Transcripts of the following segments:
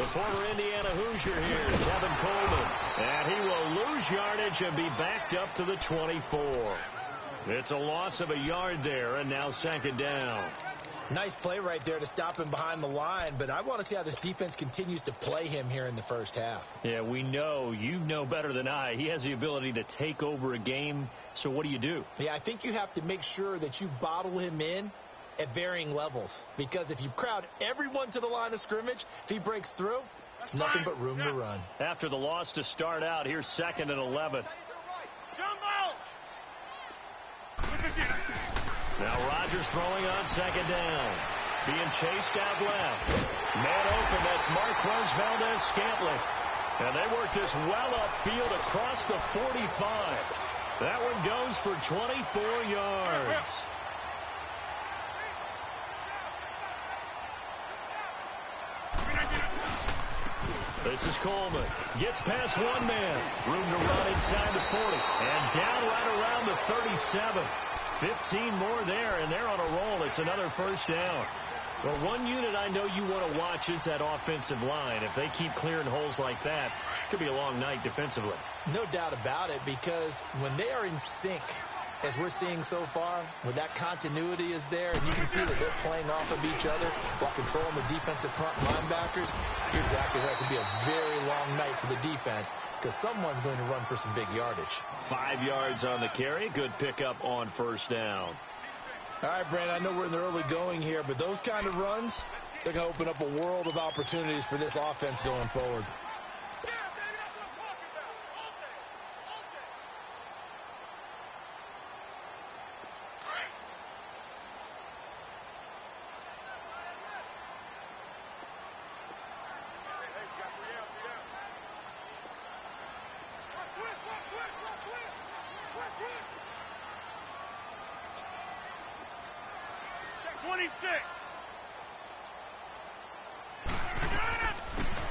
The former Indiana Hoosier here, Tevin Coleman. And he will lose yardage and be backed up to the 24. It's a loss of a yard there, and now second down. Nice play right there to stop him behind the line, but I want to see how this defense continues to play him here in the first half. Yeah, we know. You know better than I. He has the ability to take over a game, so what do? Yeah, I think you have to make sure that you bottle him in at varying levels, because if you crowd everyone to the line of scrimmage, if he breaks through, it's nothing but room to run. After the loss to start out, here's 2nd and 11. Now Rodgers throwing on 2nd down. Being chased out left. Man open, that's Marquez Valdez-Scantling. And they work this well upfield across the 45. That one goes for 24 yards. This is Coleman. Gets past one man. Room to run inside the 40. And down right around the 37. 15 more there, and they're on a roll. It's another first down. Well, one unit I know you want to watch is that offensive line. If they keep clearing holes like that, it could be a long night defensively. No doubt about it, because when they are in sync, as we're seeing so far, when that continuity is there, and you can see that they're playing off of each other while controlling the defensive front linebackers, you're exactly right. It could be a very long night for the defense, because someone's going to run for some big yardage. 5 yards on the carry. Good pickup on first down. All right, Brandon, I know we're in the early going here, but those kind of runs, they're going to open up a world of opportunities for this offense going forward.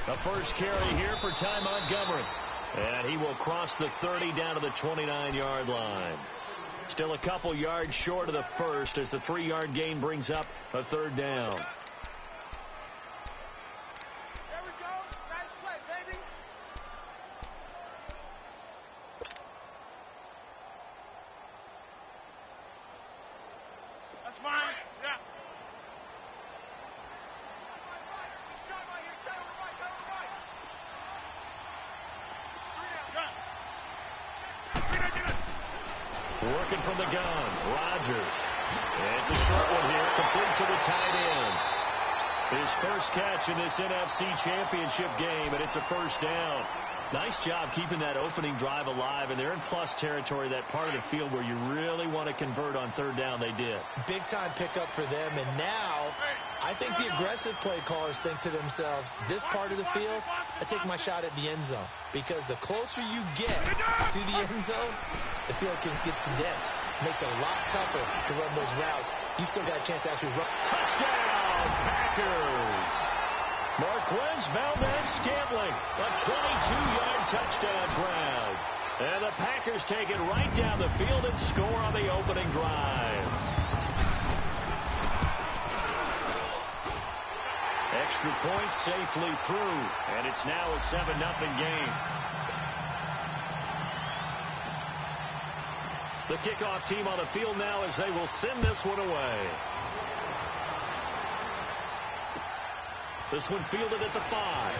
The first carry here for Ty Montgomery. And he will cross the 30 down to the 29-yard line. Still a couple yards short of the first as the 3-yard gain brings up a third down. There we go. Nice play, baby. That's fine. Yeah. Working from the gun, Rodgers. It's a short one here, complete to the tight end. His first catch in this NFC Championship game, and it's a first down. Nice job keeping that opening drive alive, and they're in plus territory, that part of the field where you really want to convert on third down. They did. Big-time pickup for them, and now I think the aggressive play callers think to themselves, this part of the field, I take my shot at the end zone, because the closer you get to the end zone, the field gets condensed. Makes it a lot tougher to run those routes. You still got a chance to actually run. Touchdown, Packers! Marquez Valdez-Scantling, a 22-yard touchdown grab. And the Packers take it right down the field and score on the opening drive. Extra point safely through, and it's now a 7-0 game. The kickoff team on the field now as they will send this one away. This one fielded at the 5.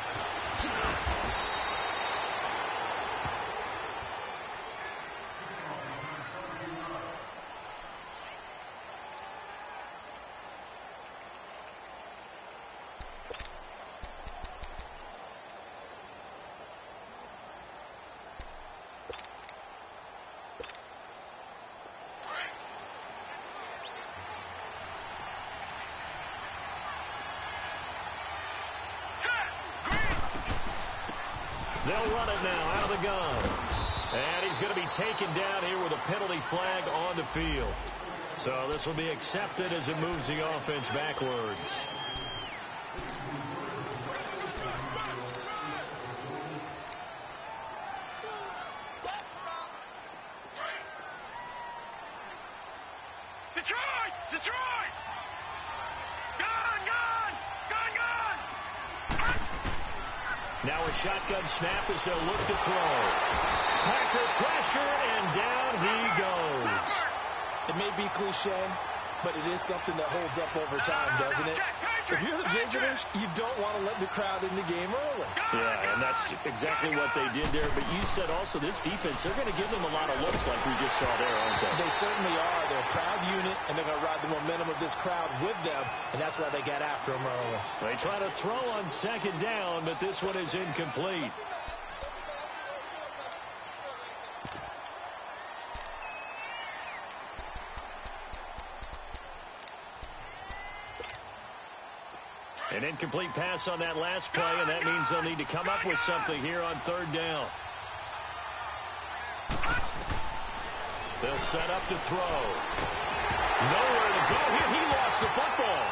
They'll run it now out of the gun. And he's going to be taken down here with a penalty flag on the field. So this will be accepted as it moves the offense backwards. Detroit! Detroit! Gone! Gone! Gone! Gone! shotgun snap as they'll look to throw. Packer pressure, and down he goes. It may be cliche, but it is something that holds up over time, doesn't it? If you're the visitors, you don't want to let the crowd in the game early. Yeah, and that's exactly what they did there. But you said also this defense, they're going to give them a lot of looks like we just saw there, aren't they? They certainly are. They're a proud unit, and they're going to ride the momentum of this crowd with them, and that's why they got after them early. They try to throw on second down, but this one is incomplete. An incomplete pass on that last play, and that means they'll need to come up with something here on third down. They'll set up to throw. Nowhere to go here. He lost the football.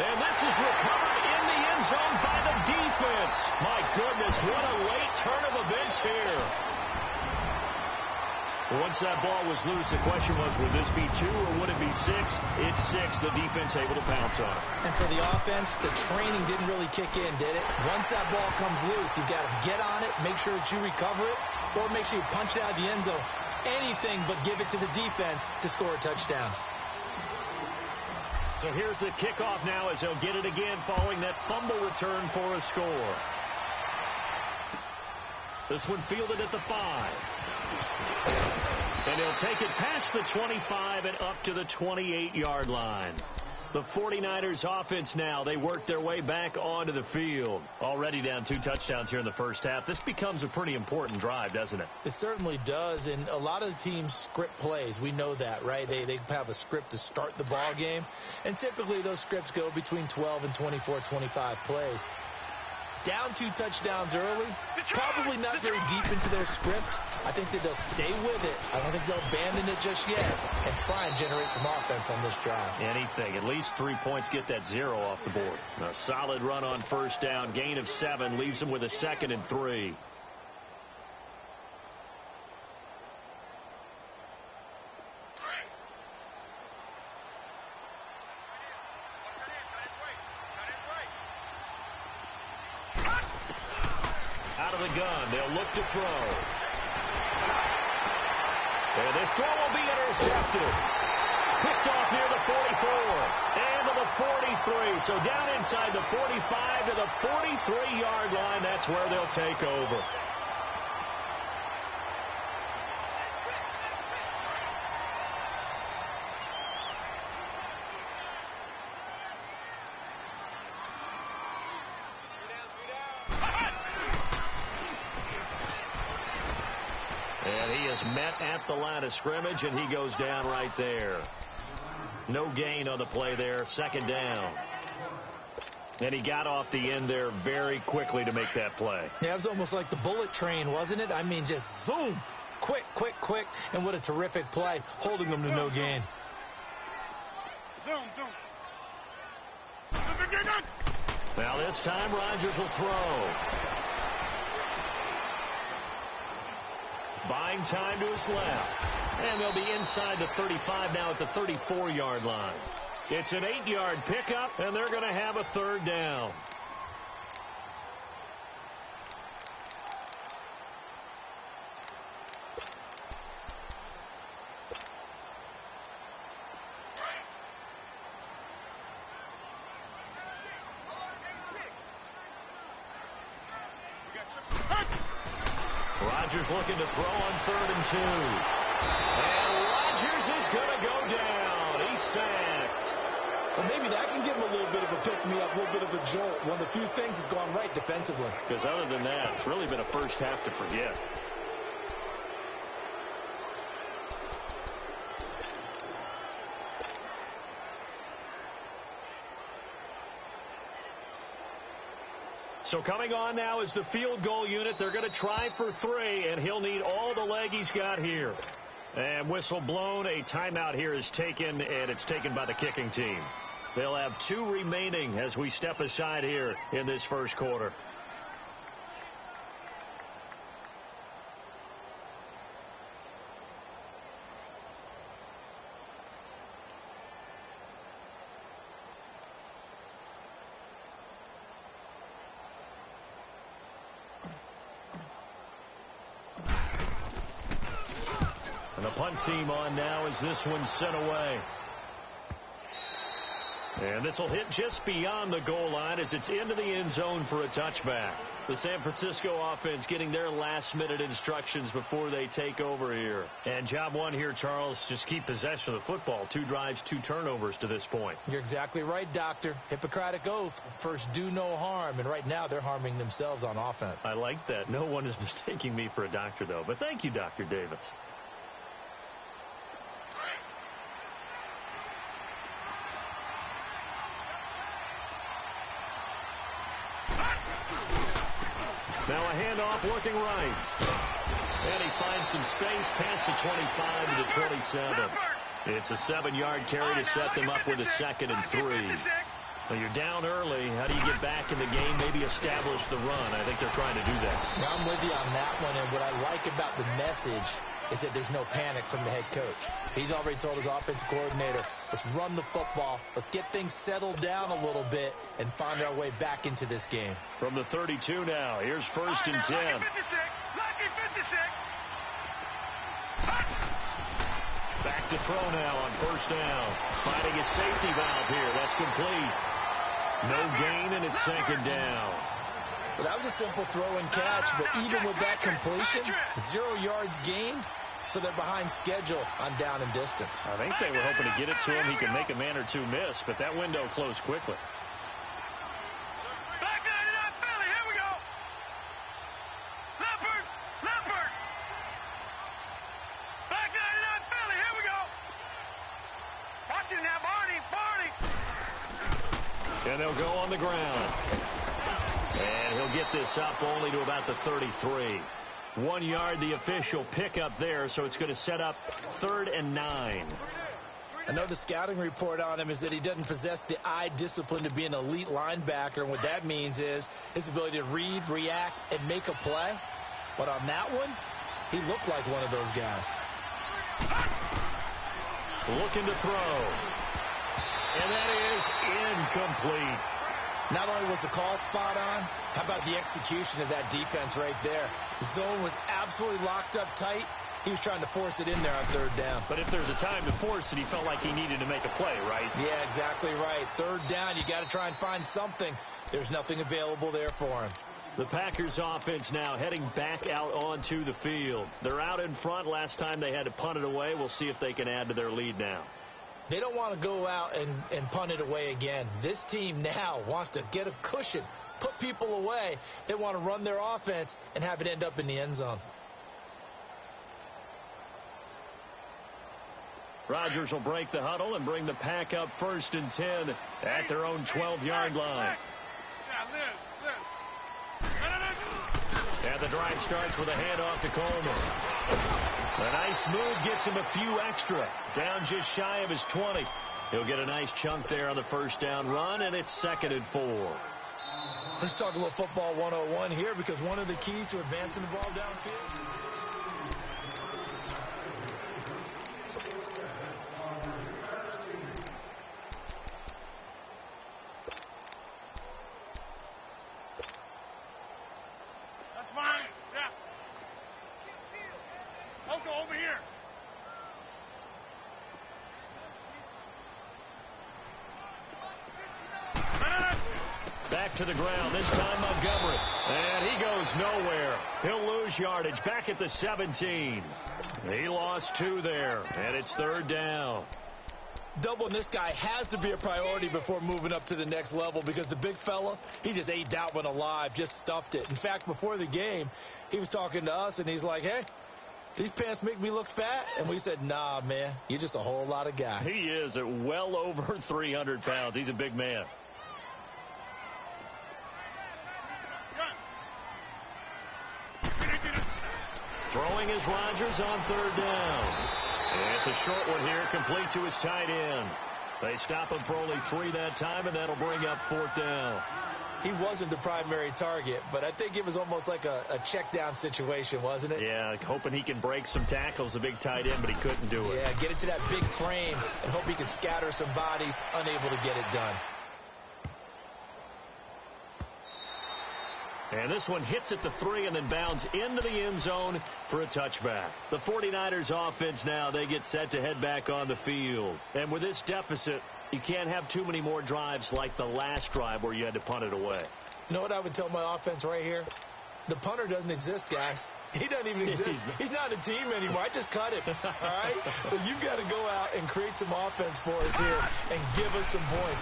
And this is recovered in the end zone by the defense. My goodness, what a late turn of events here. Once that ball was loose, the question was, would this be 2 or would it be 6? It's 6. The defense able to pounce on it. And for the offense, the training didn't really kick in, did it? Once that ball comes loose, you've got to get on it, make sure that you recover it, or make sure you punch it out of the end zone. Anything but give it to the defense to score a touchdown. So here's the kickoff now as they'll get it again following that fumble return for a score. This one fielded at the 5. And he'll take it past the 25 and up to the 28-yard line. The 49ers offense now, they work their way back onto the field. Already down 2 touchdowns here in the first half. This becomes a pretty important drive, doesn't it? It certainly does, and a lot of the teams script plays. We know that, right? They have a script to start the ball game, and typically those scripts go between 12 and 24, 25 plays. Down 2 touchdowns early, probably not very deep into their script. I think that they'll stay with it. I don't think they'll abandon it just yet and try and generate some offense on this drive. Anything. At least 3 points, get that 0 off the board. A solid run on first down. Gain of 7 leaves them with a 2nd and 3. Out of the gun, they'll look to throw. And this throw will be intercepted. Picked off near the 44 and to the 43. So down inside the 45 to the 43-yard line. That's where they'll take over. And he is met at the line of scrimmage, and he goes down right there. No gain on the play there. 2nd down. And he got off the end there very quickly to make that play. Yeah, it was almost like the bullet train, wasn't it? I mean, just zoom. Quick, quick, quick. And what a terrific play, holding them to no gain. Now this time, Rodgers will throw. Buying time to his left. And they'll be inside the 35 now at the 34-yard line. It's an 8-yard pickup, and they're going to have a 3rd down. Rodgers looking to throw on 3rd and 2. And Rodgers is going to go down. He's sacked. Well, maybe that can give him a little bit of a pick-me-up, a little bit of a jolt. One of the few things has gone right defensively. Because other than that, it's really been a first half to forget. So coming on now is the field goal unit. They're going to try for 3, and he'll need all the leg he's got here. And whistle blown. A timeout here is taken, and it's taken by the kicking team. They'll have 2 remaining as we step aside here in this first quarter. the punt team on now as this one's sent away. And this will hit just beyond the goal line as it's into the end zone for a touchback. The San Francisco offense getting their last-minute instructions before they take over here. And job one here, Charles, just keep possession of the football. 2 drives, 2 turnovers to this point. You're exactly right, Doctor. Hippocratic oath. First, do no harm. And right now, they're harming themselves on offense. I like that. No one is mistaking me for a doctor, though. But thank you, Dr. Davis. Now a handoff looking right. And he finds some space past the 25 to the 27. It's a 7-yard carry to set them up with a 2nd and 3. Well, you're down early. How do you get back in the game? Maybe establish the run. I think they're trying to do that. Now, I'm with you on that one. And what I like about the message is that there's no panic from the head coach. He's already told his offensive coordinator, let's run the football, let's get things settled down a little bit and find our way back into this game. From the 32 now, here's 1st and 10. Back to throw now on 1st down. Finding a safety valve here. That's complete. No gain, and it's 2nd down. Well, that was a simple throw and catch, but even with that completion, 0 yards gained, so they're behind schedule on down and distance. I think they were hoping to get it to him. He could make a man or 2 miss, but that window closed quickly. Back 99 Philly, here we go. Leopard. Back 99 Philly, here we go. Watch it now, Barney. And they'll go on the ground. And he'll get this up only to about the 33. 1 yard, the official pickup there, so it's going to set up 3rd and 9. I know the scouting report on him is that he doesn't possess the eye discipline to be an elite linebacker, and what that means is his ability to read, react, and make a play. But on that one, he looked like one of those guys. Looking to throw. And that is incomplete. Not only was the call spot on, how about the execution of that defense right there? The zone was absolutely locked up tight. He was trying to force it in there on 3rd down. But if there's a time to force it, he felt like he needed to make a play, right? Yeah, exactly right. 3rd down, you got to try and find something. There's nothing available there for him. The Packers offense now heading back out onto the field. They're out in front. Last time they had to punt it away. We'll see if they can add to their lead now. They don't want to go out and punt it away again. This team now wants to get a cushion, put people away. They want to run their offense and have it end up in the end zone. Rodgers will break the huddle and bring the Pack up 1st and 10 at their own 12-yard line. And the drive starts with a handoff to Coleman. A nice move gets him a few extra. Down just shy of his 20. He'll get a nice chunk there on the 1st down run, and it's 2nd and 4. Let's talk a little football 101 here, because one of the keys to advancing the ball downfield. That's fine. Yeah. Don't go over here. Back to the ground, this time Montgomery. And he goes nowhere. He'll lose yardage back at the 17. He lost 2 there, and it's 3rd down. Doubling this guy has to be a priority before moving up to the next level, because the big fella, he just ate that one alive, just stuffed it. In fact, before the game, he was talking to us, and he's like, hey, these pants make me look fat. And we said, nah, man, you're just a whole lot of guy. He is at well over 300 pounds. He's a big man. Throwing is Rodgers on 3rd down. And it's a short one here, complete to his tight end. They stop him for only 3 that time, and that'll bring up 4th down. He wasn't the primary target, but I think it was almost like a check down situation, wasn't it? Yeah, hoping he can break some tackles, a big tight end, but he couldn't do it. Yeah, get into that big frame and hope he can scatter some bodies, unable to get it done. And this one hits at the 3 and then bounds into the end zone for a touchback. The 49ers offense now, they get set to head back on the field. And with this deficit, you can't have too many more drives like the last drive where you had to punt it away. You know what I would tell my offense right here? The punter doesn't exist, guys. He doesn't even exist. He's not a team anymore. I just cut him, all right? So you've got to go out and create some offense for us here and give us some points.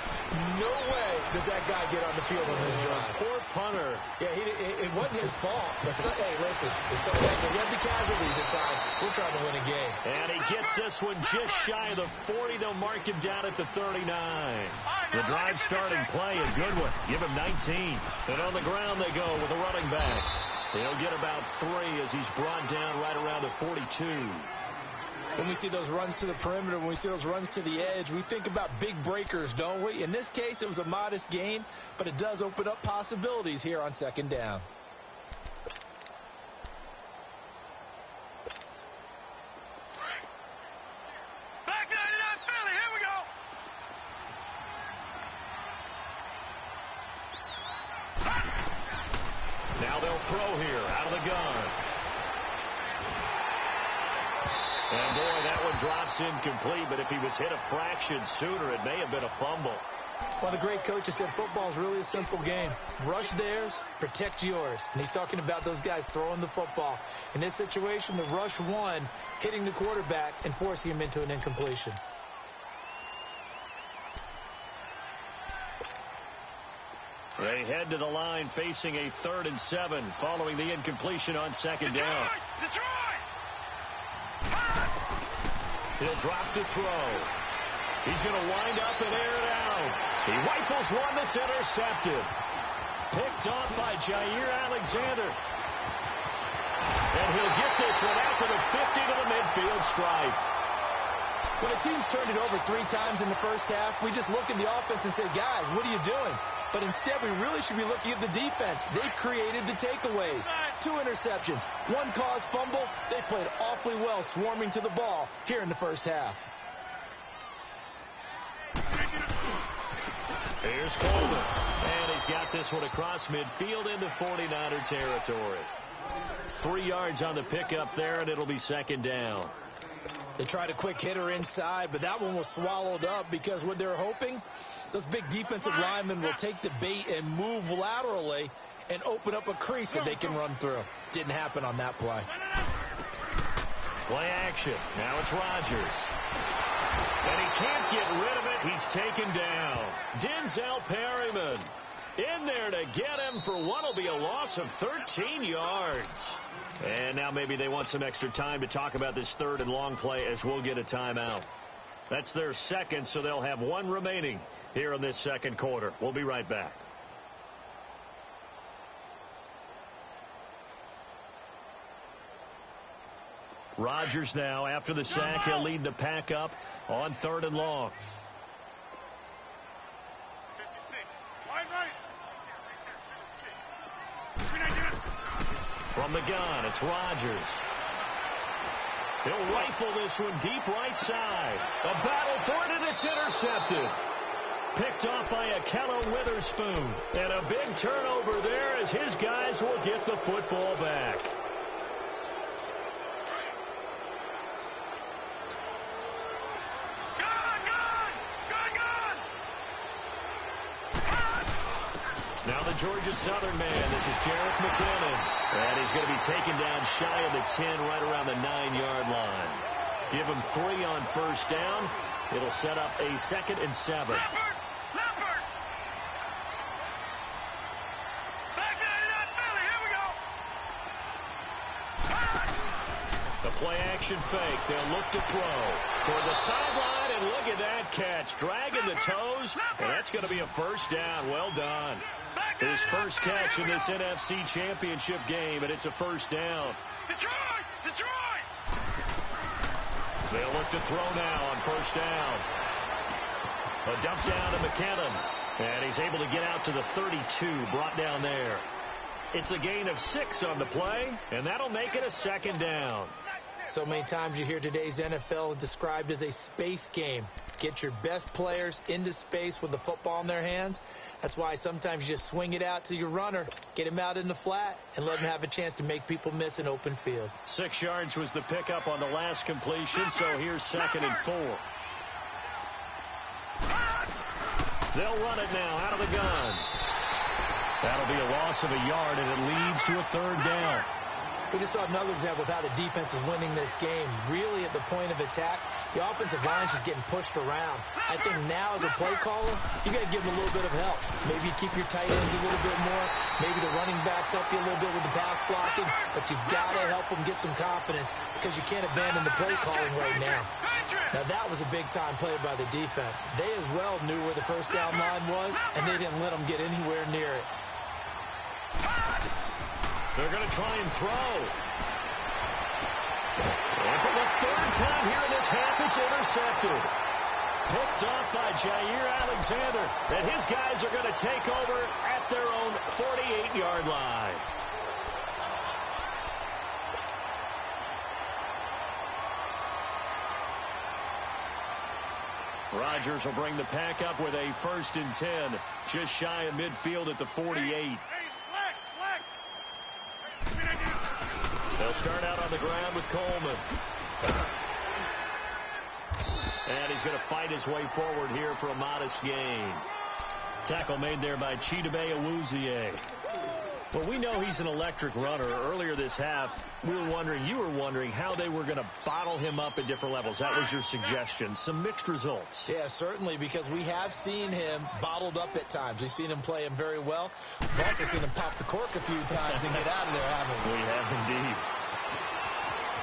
No way does that guy get on the field on this drive. Poor punter. Yeah, it wasn't his fault. But hey, listen, if something happens, we have to be casualties at times. We're trying to win a game. And he gets this one just shy of the 40. They'll mark him down at the 39. The drive starting play, a good one. Give him 19. And on the ground they go with a running back. He'll get about 3 as he's brought down right around the 42. When we see those runs to the perimeter, when we see those runs to the edge, we think about big breakers, don't we? In this case, it was a modest gain, but it does open up possibilities here on second down. Back 99 Philly, here we go. Now they'll throw here out of the gun. And boy, that one drops incomplete, but if he was hit a fraction sooner, it may have been a fumble. Well, the great coach has said football is really a simple game. Rush theirs, protect yours. And he's talking about those guys throwing the football. In this situation, the rush won, hitting the quarterback and forcing him into an incompletion. They head to the line facing a 3rd and 7 following the incompletion on second down. Detroit! He'll drop to throw. He's going to wind up and air it out. He rifles one that's intercepted. Picked off by Jair Alexander. And he'll get this one out to the 50 to the midfield stripe. When a team's turned it over 3 times in the first half, we just look at the offense and say, guys, what are you doing? But instead, we really should be looking at the defense. They created the takeaways. 2 interceptions, 1 caused fumble. They played awfully well swarming to the ball here in the first half. Here's Coleman. And he's got this one across midfield into 49er territory. 3 yards on the pickup there, and it'll be second down. They tried a quick hitter inside, but that one was swallowed up because what they're hoping, those big defensive linemen will take the bait and move laterally and open up a crease that they can run through. Didn't happen on that play. Play action. Now it's Rodgers. And he can't get rid of it. He's taken down. Denzel Perryman in there to get him for what will be a loss of 13 yards. And now maybe they want some extra time to talk about this 3rd and long play as we'll get a timeout. That's their second, so they'll have 1 remaining here in this second quarter. We'll be right back. Rodgers now, after the sack, he'll lead the pack up on 3rd and long. 56. Wide right. 56. From the gun, it's Rodgers. He'll rifle this one deep right side. A battle for it, and it's intercepted. Picked off by Akello Witherspoon. And a big turnover there as his guys will get the football back. Now the Georgia Southern man. This is Jerick McKinnon. And he's going to be taken down shy of the 10, right around the 9-yard line. Give him 3 on first down. It'll set up a 2nd and 7. Leopard! Back 99 Philly, here we go! The play action fake. They'll look to throw toward the sideline, and look at that catch. Dragging the toes, and that's going to be a first down. Well done. His first catch in this NFC Championship game, and it's a first down. Detroit! They'll look to throw now on first down. A dump down to McKinnon, and he's able to get out to the 32, brought down there. It's a gain of 6 on the play, and that'll make it a second down. So many times you hear today's NFL described as a space game. get your best players into space with the football in their hands. That's why sometimes you just swing it out to your runner, get him out in the flat, and let him have a chance to make people miss an open field. 6 yards was the pickup on the last completion, so here's 2nd and 4. They'll run it now out of the gun. That'll be a loss of a yard, and it leads to a 3rd down. We just saw another example of how the defense is winning this game. Really at the point of attack, the offensive line is just getting pushed around. I think now as a play caller, you got to give them a little bit of help. Maybe you keep your tight ends a little bit more. Maybe the running backs help you a little bit with the pass blocking. But you've got to help them get some confidence because you can't abandon the play calling right now. Now that was a big-time play by the defense. They as well knew where the 1st down line was, and they didn't let them get anywhere near it. They're going to try and throw. And for the 3rd time here in this half, it's intercepted. Picked off by Jair Alexander. And his guys are going to take over at their own 48-yard line. Rodgers will bring the pack up with a 1st and 10. Just shy of midfield at the 48. They'll start out on the ground with Coleman. And he's going to fight his way forward here for a modest gain. Tackle made there by Chidobe Awuzie. Well, we know he's an electric runner. Earlier this half, you were wondering how they were going to bottle him up at different levels. That was your suggestion. Some mixed results. Yeah, certainly, because we have seen him bottled up at times. We've seen him play him very well. We've also seen him pop the cork a few times and get out of there, haven't we? We have indeed.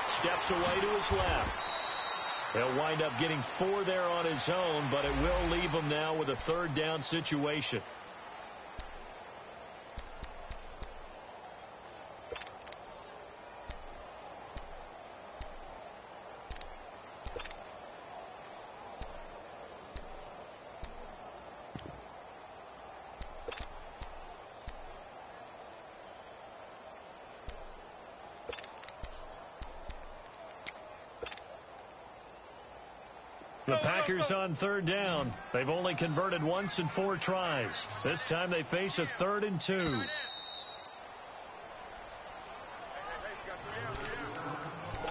Steps away to his left. He'll wind up getting 4 there on his own, but it will leave him now with a 3rd down situation. The Packers on 3rd down. They've only converted once in 4 tries. This time they face a 3rd and 2.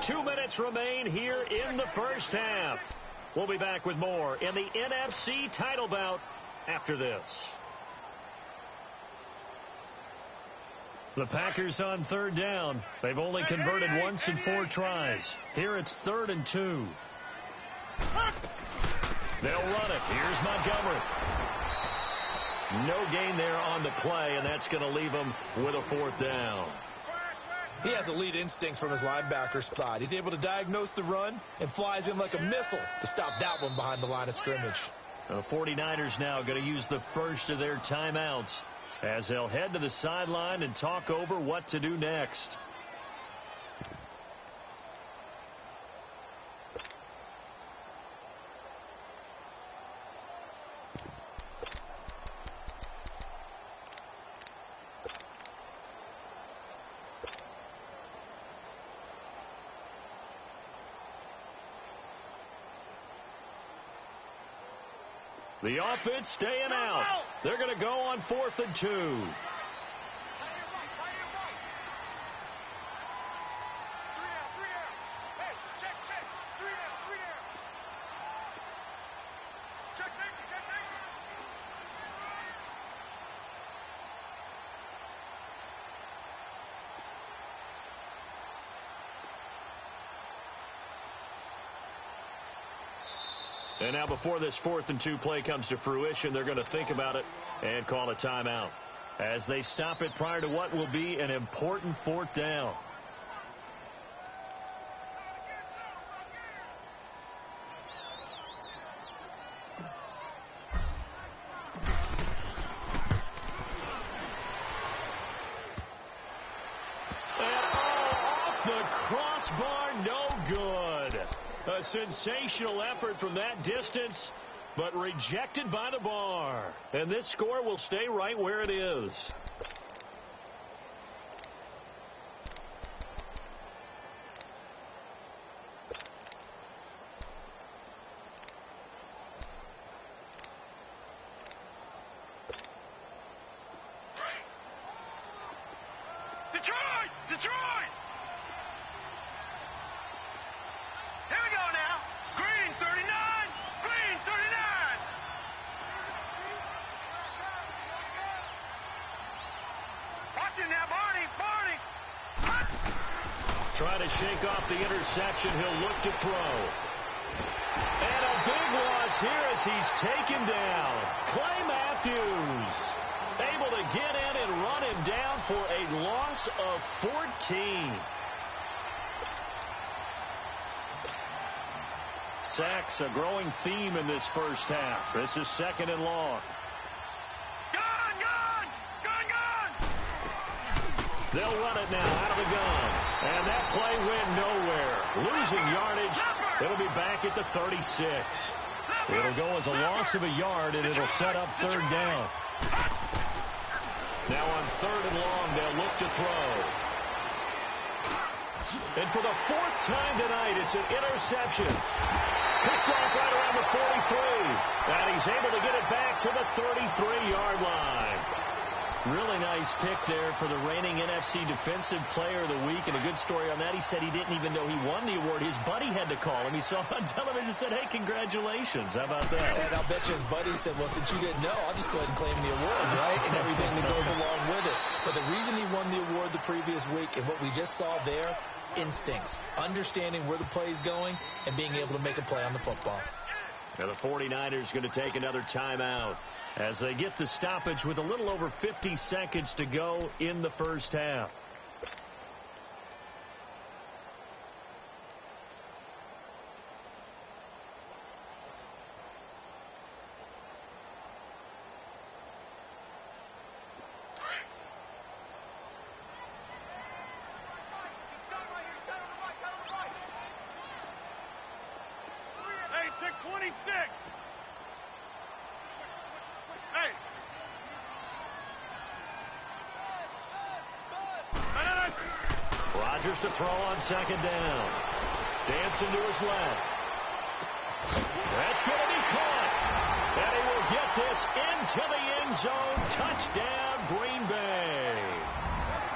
Two minutes remain here in the 1st half. We'll be back with more in the NFC title bout after this. The Packers on 3rd down. They've only converted once in 4 tries. Here it's 3rd and 2. They'll run it. Here's Montgomery. No gain there on the play, and that's going to leave him with a 4th down. He has elite instincts from his linebacker spot. He's able to diagnose the run and flies in like a missile to stop that one behind the line of scrimmage. The 49ers now going to use the first of their timeouts as they'll head to the sideline and talk over what to do next. The offense staying out. They're going to go on 4th and 2. And now before this 4th and 2 play comes to fruition, they're going to think about it and call a timeout as they stop it prior to what will be an important 4th down. And off the crossbar, no good. A sensational effort from that distance, but rejected by the bar. And this score will stay right where it is. Detroit! Here we go now. Green 39. Green 39. Watch it now, Barney. Barney. Trying to shake off the interception. He'll look to throw. And a big loss here as he's taken down. Clay Matthews able to get in and run him down for a loss of 14. Sacks, a growing theme in this first half. This is 2nd and long. Gun, gun, gun, gun. They'll run it now out of the gun. And that play went nowhere. Losing yardage. It'll be back at the 36. It'll go as a loss of a yard, and it'll set up 3rd down. Now on 3rd and long, they'll look to throw. And for the 4th time tonight, it's an interception. Picked off right around the 43. And he's able to get it back to the 33-yard line. Really nice pick there for the reigning NFC Defensive Player of the Week. And a good story on that. He said he didn't even know he won the award. His buddy had to call him. He saw it on television and said, hey, congratulations. How about that? And I'll bet you his buddy said, well, since you didn't know, I'll just go ahead and claim the award, right? And everything that goes along with it. But the reason he won the award the previous week and what we just saw there, instincts, understanding where the play is going and being able to make a play on the football. Now the 49ers going to take another timeout as they get the stoppage with a little over 50 seconds to go in the first half. Hey, 626. Hey. Rodgers to throw on 2nd down. Dancing to his left. That's going to be caught. And he will get this into the end zone. Touchdown, Green Bay.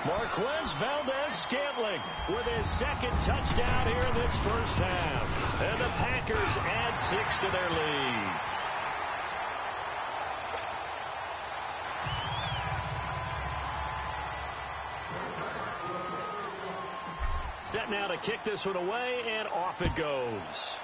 Marquez Valdez-Scantling with his 2nd touchdown here in this first half. And the Packers add 6 to their lead. Set now to kick this one away, and off it goes.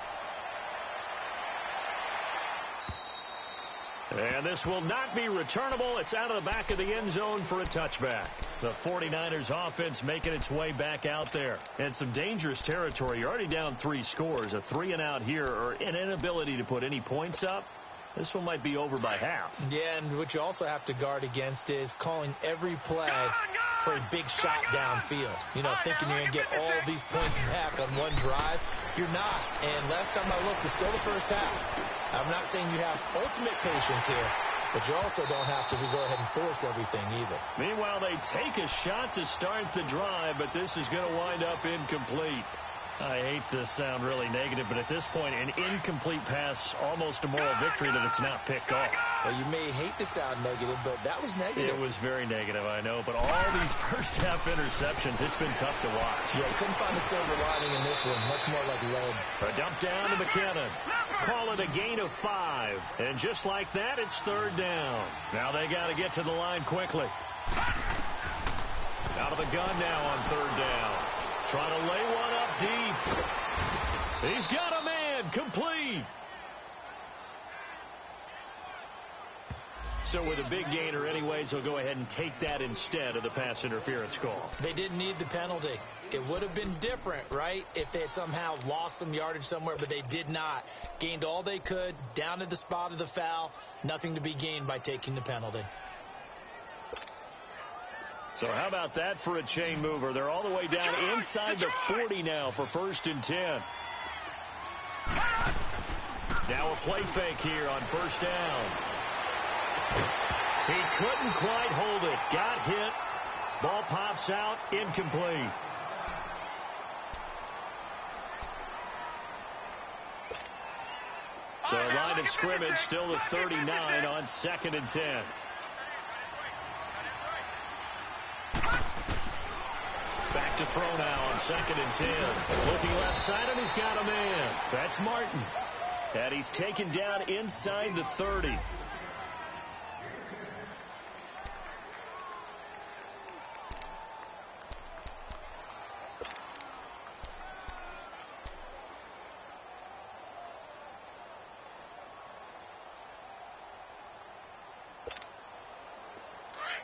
And this will not be returnable. It's out of the back of the end zone for a touchback. The 49ers offense making its way back out there. And some dangerous territory. You're already down 3 scores. A 3-and-out here or an inability to put any points up. This one might be over by half. Yeah, and what you also have to guard against is calling every play for a big shot downfield. You know, thinking you're going to get all these points back on one drive. You're not. And last time I looked, it's still the first half. I'm not saying you have ultimate patience here, but you also don't have to go ahead and force everything either. Meanwhile, they take a shot to start the drive, but this is going to wind up incomplete. I hate to sound really negative, but at this point, an incomplete pass, almost a moral victory that it's not picked off. Well, you may hate to sound negative, but that was negative. It was very negative, I know, but all these first-half interceptions, it's been tough to watch. Yeah, couldn't find a silver lining in this one. Much more like lead. A dump down to McKinnon. Call it a gain of 5. And just like that, it's 3rd down. Now they got to get to the line quickly. Out of the gun now on 3rd down. Trying to lay one up deep. He's got a man. Complete. So with a big gainer anyways, they'll go ahead and take that instead of the pass interference call. They didn't need the penalty. It would have been different, right, if they had somehow lost some yardage somewhere, but they did not. Gained all they could, down to the spot of the foul. Nothing to be gained by taking the penalty. So how about that for a chain mover? They're all the way down inside the 40 now for 1st and 10. Now a play fake here on 1st down. He couldn't quite hold it. Got hit. Ball pops out. Incomplete. So a line of scrimmage still the 39 on 2nd and 10. Back throw now on 2nd and 10. Looking left side, and he's got a man. That's Martin. And he's taken down inside the 30.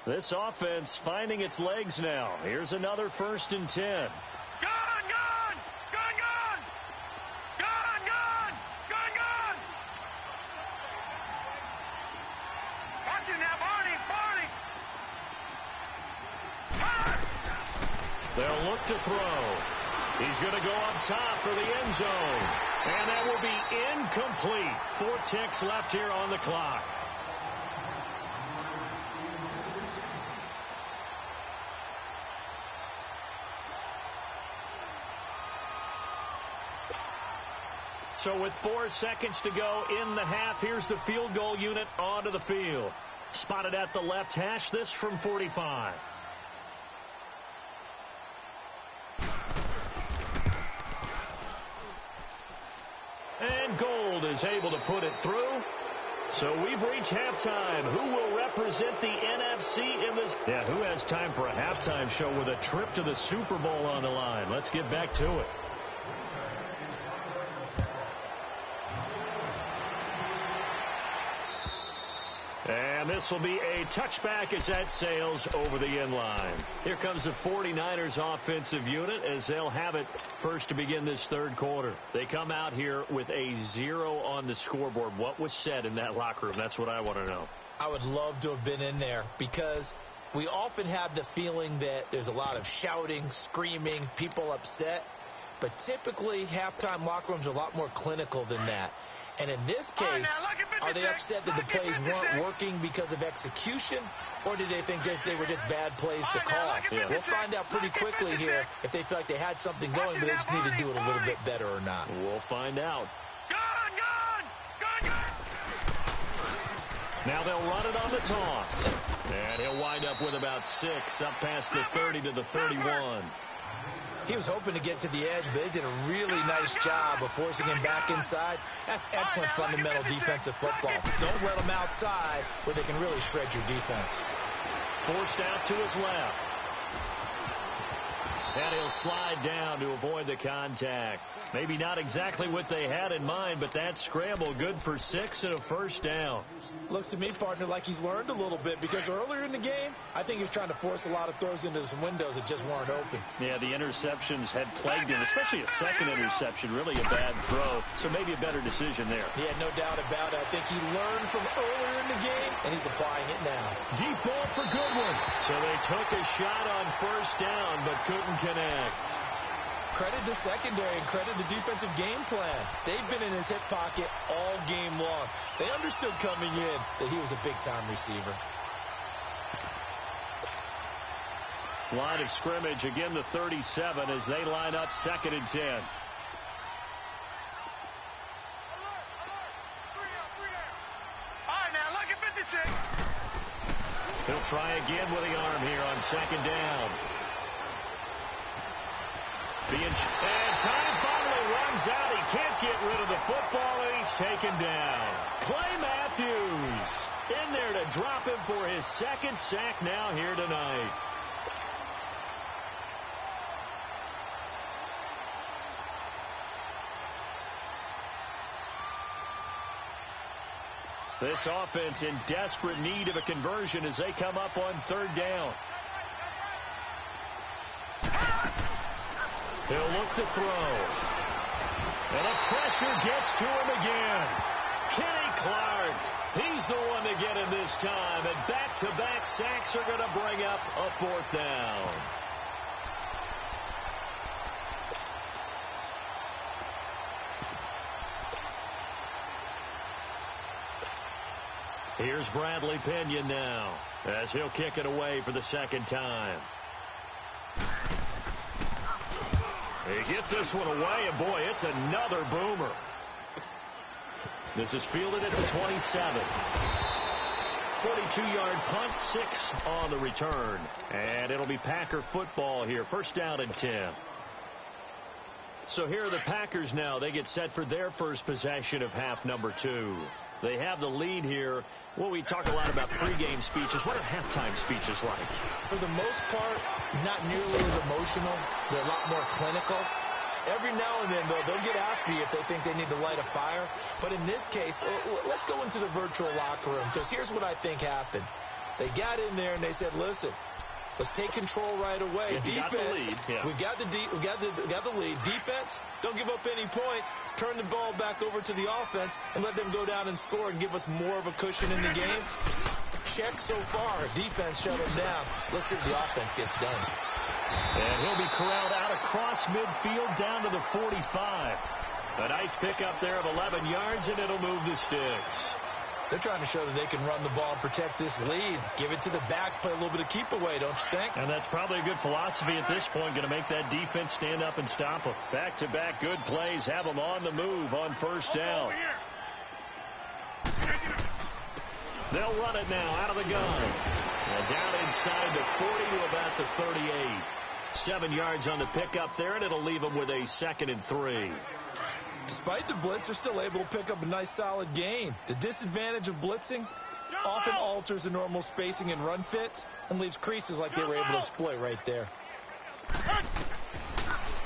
This offense finding its legs now. Here's another 1st and 10. Gun! Gun! Gun! Gun! Gun! Gun! Gun! Gun! Watch it now, Barney! Barney! They'll look to throw. He's going to go up top for the end zone. And that will be incomplete. 4 ticks left here on the clock. So with 4 seconds to go in the half, here's the field goal unit onto the field. Spotted at the left hash, this from 45. And Gold is able to put it through. So we've reached halftime. Who will represent the NFC in this? Yeah, who has time for a halftime show with a trip to the Super Bowl on the line? Let's get back to it. And this will be a touchback as that sails over the end line. Here comes the 49ers offensive unit as they'll have it first to begin this 3rd quarter. They come out here with a 0 on the scoreboard. What was said in that locker room? That's what I want to know. I would love to have been in there because we often have the feeling that there's a lot of shouting, screaming, people upset. But typically, halftime locker rooms are a lot more clinical than that. And in this case, are they upset that the plays weren't working because of execution, or did they think they were just bad plays to call? Yeah. We'll find out pretty quickly here if they feel like they had something going, but they just need to do it a little bit better or not. We'll find out. Now they'll run it on the toss. And he'll wind up with about 6, up past the 30 to the 31. He was hoping to get to the edge, but they did a really nice job of forcing him back inside. That's excellent fundamental defensive football. Don't let him outside where they can really shred your defense. Forced out to his left. And he'll slide down to avoid the contact. Maybe not exactly what they had in mind, but that scramble good for 6 and a 1st down. Looks to me, partner, like he's learned a little bit because earlier in the game, I think he was trying to force a lot of throws into some windows that just weren't open. Yeah, the interceptions had plagued him, especially a second interception, really a bad throw. So maybe a better decision there. Yeah, no doubt about it. I think he learned from earlier in the game, and he's applying it now. Deep ball for Goodwin. So they took a shot on 1st down, but couldn't connect. Credit the secondary and credit the defensive game plan. They've been in his hip pocket all game long. They understood coming in that he was a big-time receiver. Line of scrimmage, again the 37 as they line up 2nd and 10. Alert! All right, now look at 56. He'll try again with the arm here on 2nd down. And time finally runs out. He can't get rid of the football, and he's taken down. Clay Matthews in there to drop him for his 2nd sack now here tonight. This offense in desperate need of a conversion as they come up on 3rd down. He'll look to throw. And the pressure gets to him again. Kenny Clark, he's the one to get him this time. And back-to-back sacks are going to bring up a 4th down. Here's Bradley Pinion now as he'll kick it away for the 2nd time. He gets this one away, and boy, it's another boomer. This is fielded at the 27. 42-yard punt, 6 on the return. And it'll be Packer football here. First down and 10. So here are the Packers now. They get set for their first possession of half number 2. They have the lead here. Well, we talk a lot about pregame speeches. What are halftime speeches like? For the most part, not nearly as emotional. They're a lot more clinical. Every now and then, though, they'll get after you if they think they need to light a fire. But in this case, let's go into the virtual locker room, because here's what I think happened. They got in there and they said, listen, let's take control right away. Yeah, defense, we got the lead. Defense, don't give up any points. Turn the ball back over to the offense and let them go down and score and give us more of a cushion in the game. Check so far. Defense shut them down. Let's see if the offense gets done. And he'll be corralled out across midfield down to the 45. A nice pickup there of 11 yards, and it'll move the sticks. They're trying to show that they can run the ball and protect this lead. Give it to the backs, play a little bit of keep away, don't you think? And that's probably a good philosophy at this point, going to make that defense stand up and stop them. Back-to-back good plays, have them on the move on first down. They'll run it now out of the gun. And down inside the 40 to about the 38. 7 yards on the pickup there, and it'll leave them with a 2nd and 3. Despite the blitz, they're still able to pick up a nice solid gain. The disadvantage of blitzing often alters the normal spacing and run fits and leaves creases like they were able to exploit right there.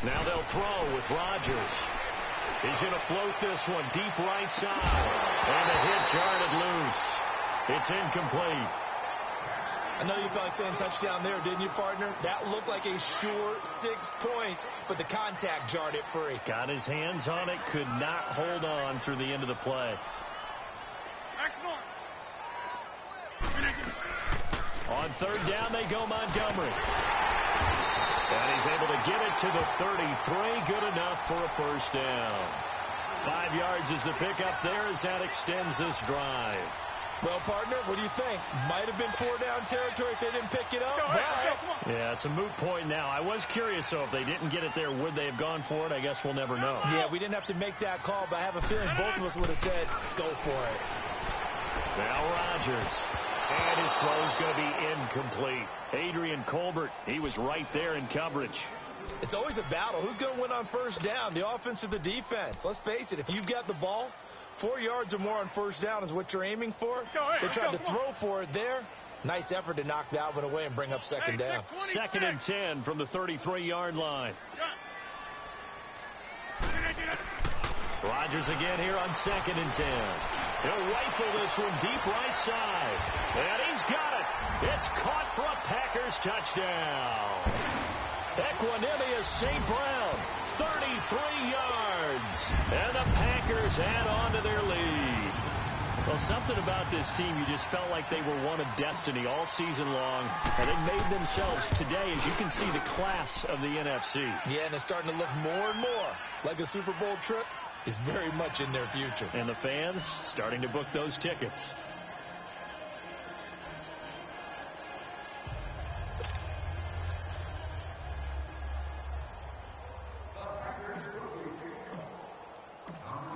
Now they'll throw with Rodgers. He's going to float this one deep right side. And a hit jarred it loose. It's incomplete. I know you felt like saying touchdown there, didn't you, partner? That looked like a sure 6 points, but the contact jarred it free. Got his hands on it, could not hold on through the end of the play. On third down, they go Montgomery. And he's able to get it to the 33. Good enough for a first down. 5 yards is the pickup there as that extends this drive. Well, partner, what do you think? Might have been 4-down territory if they didn't pick it up. Yeah, it's a moot point now. I was curious, though, if they didn't get it there, would they have gone for it? I guess we'll never know. Yeah, we didn't have to make that call, but I have a feeling both of us would have said, go for it. Now Rodgers. And his throw's going to be incomplete. Adrian Colbert, he was right there in coverage. It's always a battle. Who's going to win on first down, the offense or the defense? Let's face it, if you've got the ball, 4 yards or more on first down is what you're aiming for. They tried to throw for it there. Nice effort to knock that one away and bring up second down. 2nd and 10 from the 33-yard line. Rodgers again here on 2nd and 10. He'll rifle this one deep right side. And he's got it. It's caught for a Packers touchdown. Equanimous St. Brown, 33 yards. And the Packers add on to their lead. Well, something about this team, you just felt like they were one of destiny all season long. And they made themselves today, as you can see, the class of the NFC. Yeah, and it's starting to look more and more like a Super Bowl trip is very much in their future. And the fans starting to book those tickets.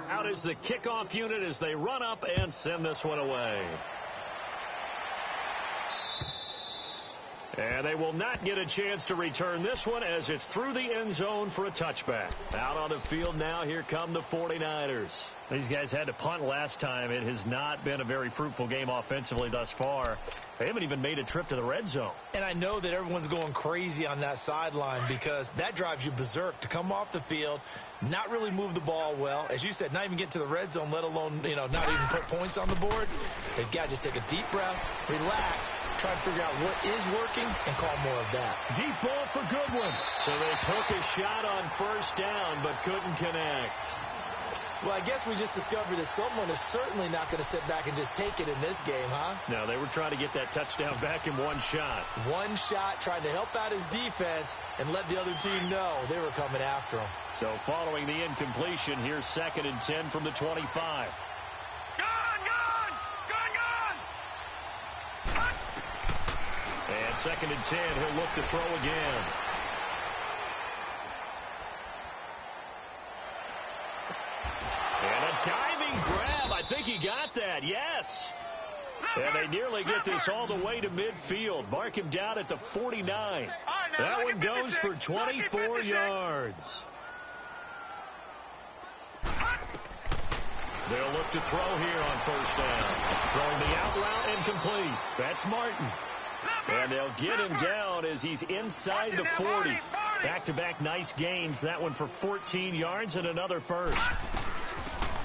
Out is the kickoff unit as they run up and send this one away. And they will not get a chance to return this one as it's through the end zone for a touchback. Out on the field now, here come the 49ers. These guys had to punt last time. It has not been a very fruitful game offensively thus far. They haven't even made a trip to the red zone. And I know that everyone's going crazy on that sideline because that drives you berserk to come off the field, not really move the ball well. As you said, not even get to the red zone, let alone, not even put points on the board. They've got to just take a deep breath, relax, try to figure out what is working, and call more of that. Deep ball for Goodwin. So they took a shot on first down, but couldn't connect. Well, I guess we just discovered that someone is certainly not going to sit back and just take it in this game, huh? No, they were trying to get that touchdown back in one shot. One shot, trying to help out his defense and let the other team know they were coming after him. So following the incompletion, here's 2nd and 10 from the 25. And 2nd and 10, he'll look to throw again. And a diving grab. I think he got that. Yes. And they nearly get this all the way to midfield. Mark him down at the 49. That one goes for 24 yards. They'll look to throw here on first down. Throwing the out route incomplete. That's Martin. And they'll get him down as he's inside the 40. Back-to-back nice gains. That one for 14 yards and another first.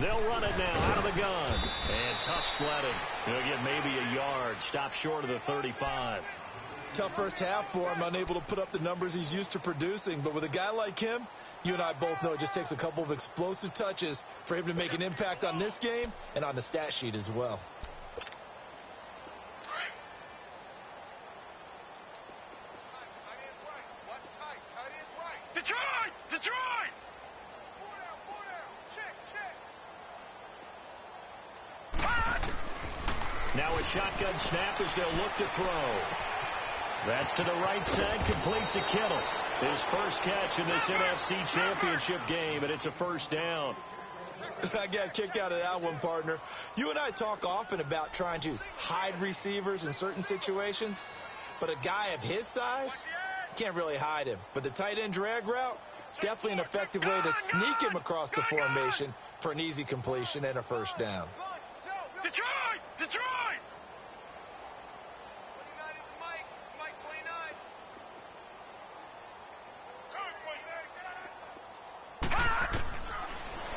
They'll run it now out of the gun. And tough sledding. He'll get maybe a yard. Stop short of the 35. Tough first half for him, unable to put up the numbers he's used to producing. But with a guy like him, you and I both know it just takes a couple of explosive touches for him to make an impact on this game and on the stat sheet as well. Detroit! Detroit! Now a shotgun snap as they'll look to throw. That's to the right side, complete to Kittle. His first catch in this NFC Championship game, and it's a first down. I got a kick out of that one, partner. You and I talk often about trying to hide receivers in certain situations, but a guy of his size can't really hide him. But the tight end drag route, definitely an effective way to sneak him across the formation for an easy completion and a first down. Detroit! Detroit!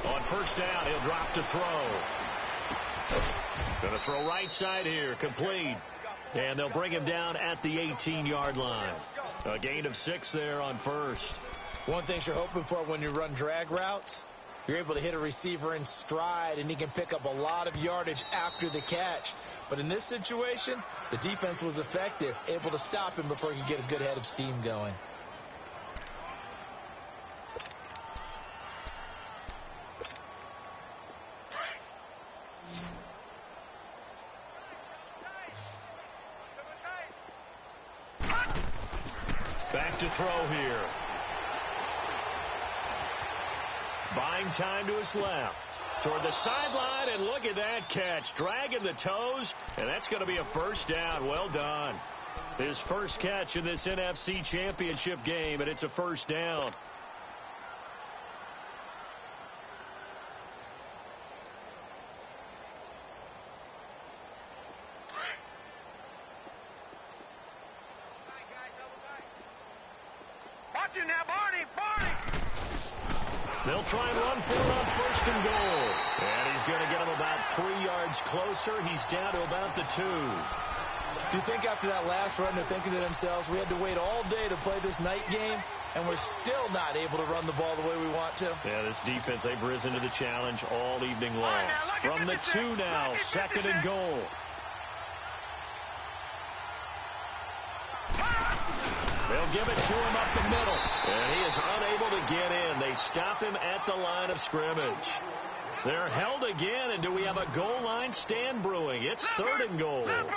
On first down, he'll drop to throw. Going to throw right side here, complete. And they'll bring him down at the 18-yard line. A gain of 6 there on first. One thing you're hoping for when you run drag routes, you're able to hit a receiver in stride, and he can pick up a lot of yardage after the catch. But in this situation, the defense was effective, able to stop him before he could get a good head of steam going. Back to throw here. Buying time to his left. Toward the sideline, and look at that catch. Dragging the toes, and that's going to be a first down. Well done. His first catch in this NFC Championship game, and it's a first down. Watch it now, Barney! Barney! They'll try and run for it on first and goal. And he's going to get him about 3 yards closer. He's down to about the 2. Do you think after that last run they're thinking to themselves, we had to wait all day to play this night game, and we're still not able to run the ball the way we want to? Yeah, this defense, they've risen to the challenge all evening long. From the 2 now, second and goal. They'll give it to him up the middle, and he is unable to get in. They stop him at the line of scrimmage. They're held again, and do we have a goal line stand brewing? It's third and goal. Hurry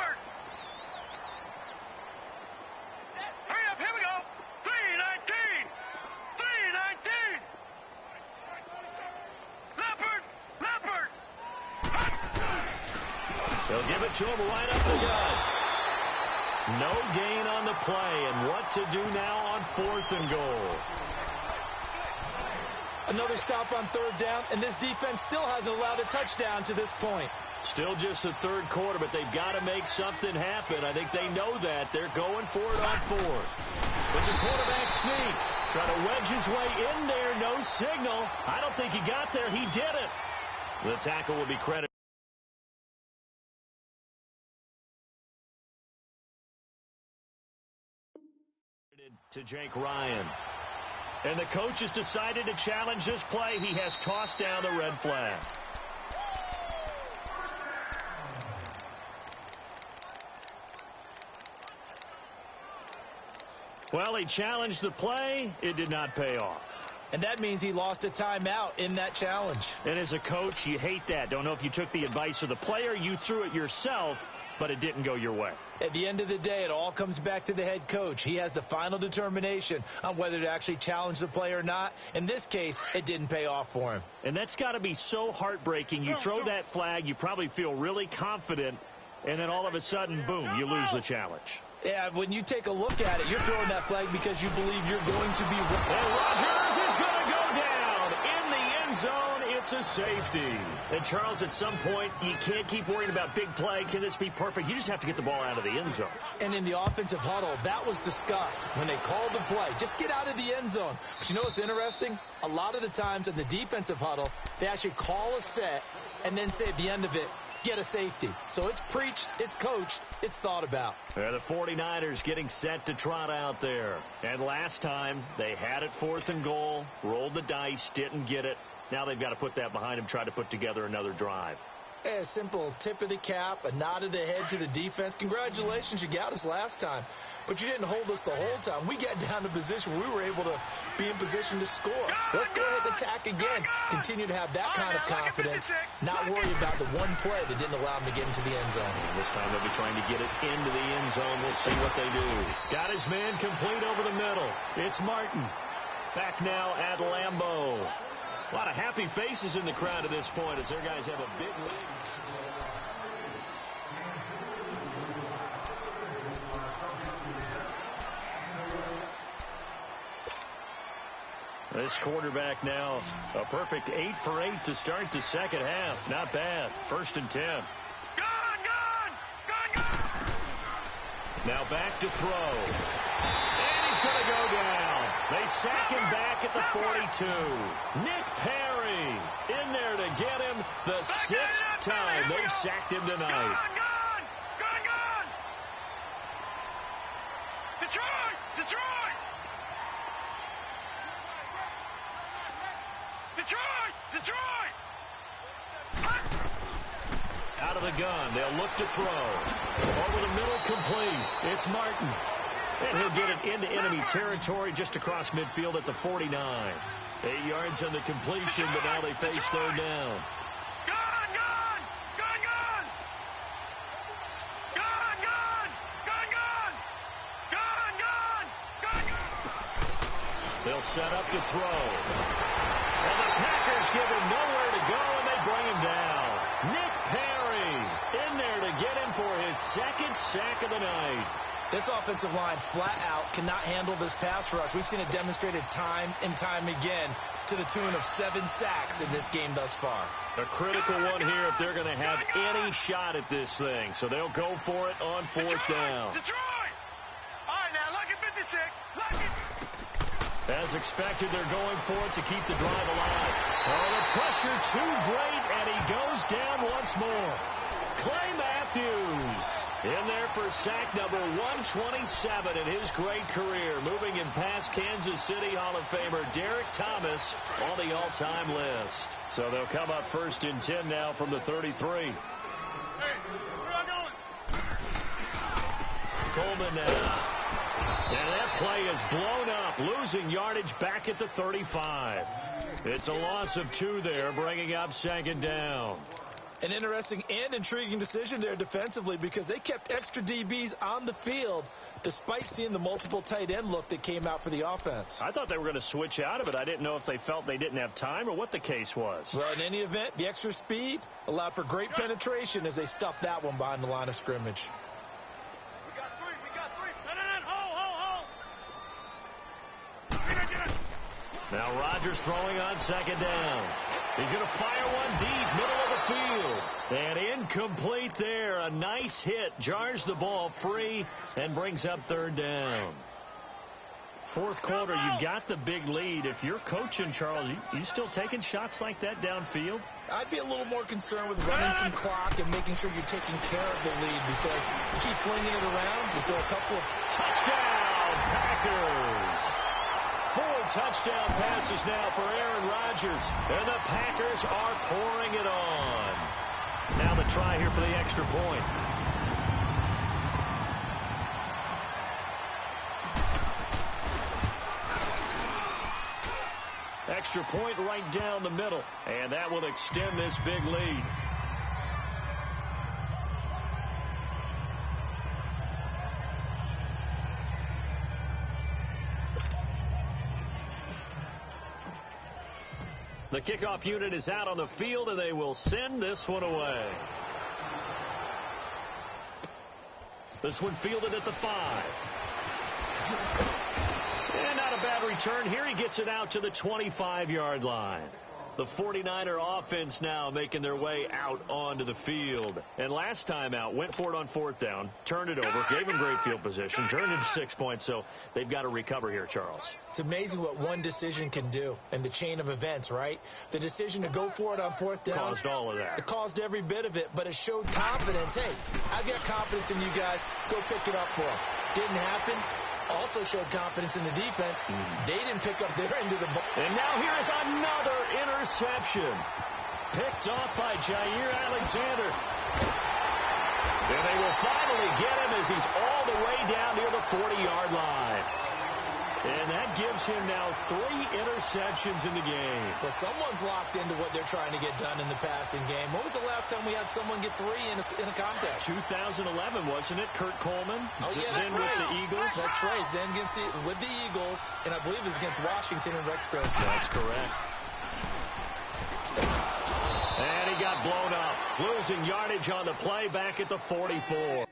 up, here we go. 3:19. 3:19. Leopard. They'll give it to him right up the gut. No gain on the play, and what to do now on fourth and goal. Another stop on third down, and this defense still hasn't allowed a touchdown to this point. Still just the third quarter, but they've got to make something happen. I think they know that. They're going for it on fourth. It's a quarterback sneak. Trying to wedge his way in there. No signal. I don't think he got there. He did it. The tackle will be credited to Jake Ryan. And the coach has decided to challenge this play. He has tossed down the red flag. Well, he challenged the play. It did not pay off. And that means he lost a timeout in that challenge. And as a coach, you hate that. Don't know if you took the advice of the player. You threw it yourself, but it didn't go your way. At the end of the day, it all comes back to the head coach. He has the final determination on whether to actually challenge the play or not. In this case, it didn't pay off for him. And that's got to be so heartbreaking. You throw that flag, you probably feel really confident, and then all of a sudden, boom, you lose the challenge. Yeah, when you take a look at it, you're throwing that flag because you believe you're going to be... And Rodgers is going to go down in the end zone. It's a safety. And, Charles, at some point, you can't keep worrying about big play. Can this be perfect? You just have to get the ball out of the end zone. And in the offensive huddle, that was discussed when they called the play. Just get out of the end zone. But you know what's interesting? A lot of the times in the defensive huddle, they actually call a set and then say at the end of it, get a safety. So it's preached, it's coached, it's thought about. The 49ers getting set to trot out there. And last time, they had it 4th and goal, rolled the dice, didn't get it. Now they've got to put that behind them, try to put together another drive. A simple tip of the cap, a nod of the head to the defense. Congratulations, you got us last time. But you didn't hold us the whole time. We got down to position where we were able to be in position to score. Let's go ahead and attack again. Continue to have that kind of confidence. Not worry about the one play that didn't allow them to get into the end zone. And this time they'll be trying to get it into the end zone. We'll see what they do. Got his man complete over the middle. It's Martin. Back now at Lambeau. A lot of happy faces in the crowd at this point as their guys have a big lead. This quarterback now a perfect 8 for 8 to start the second half. Not bad. 1st and 10. Gone! Now back to throw. And he's going to go down. They sack him back at the 42. Nick Perry in there to get him the 6th time they've sacked him tonight. Gone! Detroit! Out of the gun. They'll look to throw. Over the middle, complete. It's Martin. And he'll get it into enemy territory just across midfield at the 49. 8 yards on the completion, but now they face 3rd down. They'll set up to throw. And the Packers give him nowhere to go, and they bring him down. Nick Perry in there to get him for his 2nd sack of the night. This offensive line flat out cannot handle this pass rush. We've seen it demonstrated time and time again to the tune of 7 sacks in this game thus far. A critical one here if they're going to have any shot at this thing. So they'll go for it on 4th down. Detroit! All right, now, look at 56. Look at... As expected, they're going for it to keep the drive alive. Oh, the pressure too great, and he goes down once more. Clay Matthews in there for sack number 127 in his great career. Moving him past Kansas City Hall of Famer Derek Thomas on the all-time list. So they'll come up 1st and 10 now from the 33. Hey, where y'all going? Coleman now. And that play is blown up, losing yardage back at the 35. It's a loss of 2 there, bringing up 2nd down. An interesting and intriguing decision there defensively because they kept extra DBs on the field despite seeing the multiple tight end look that came out for the offense. I thought they were going to switch out of it. I didn't know if they felt they didn't have time or what the case was. Well, in any event, the extra speed allowed for great penetration as they stuffed that one behind the line of scrimmage. We got 3. No. Hold. Now Rodgers throwing on 2nd down. He's going to fire one deep, middle of the field. And incomplete there. A nice hit. Jars the ball free and brings up 3rd down. 4th quarter, you got the big lead. If you're coaching, Charles, you still taking shots like that downfield? I'd be a little more concerned with running some clock and making sure you're taking care of the lead because you keep flinging it around, you throw a couple of... Touchdown, Packers! 4 touchdown passes now for Aaron Rodgers. And the Packers are pouring it on. Now the try here for the extra point. Extra point right down the middle. And that will extend this big lead. The kickoff unit is out on the field, and they will send this one away. This one fielded at the 5. And not a bad return here. He gets it out to the 25-yard line. The 49er offense now making their way out onto the field. And last time out, went for it on 4th down, turned it over, gave him great field position, turned it to 6 points, so they've got to recover here, Charles. It's amazing what one decision can do in the chain of events, right? The decision to go for it on 4th down. Caused all of that. It caused every bit of it, but it showed confidence. Hey, I've got confidence in you guys. Go pick it up for them. Didn't happen. Also showed confidence in the defense. They didn't pick up their end of the ball. And now here is another interception. Picked off by Jair Alexander. And they will finally get him as he's all the way down near the 40-yard line. And that gives him now 3 interceptions in the game. Well, someone's locked into what they're trying to get done in the passing game. When was the last time we had someone get 3 in a contest? 2011, wasn't it? Kurt Coleman. Oh, yeah, that's right. With the Eagles. That's right. Then with the Eagles, and I believe it was against Washington and Rex Gross. That's correct. And he got blown up. Losing yardage on the play back at the 44.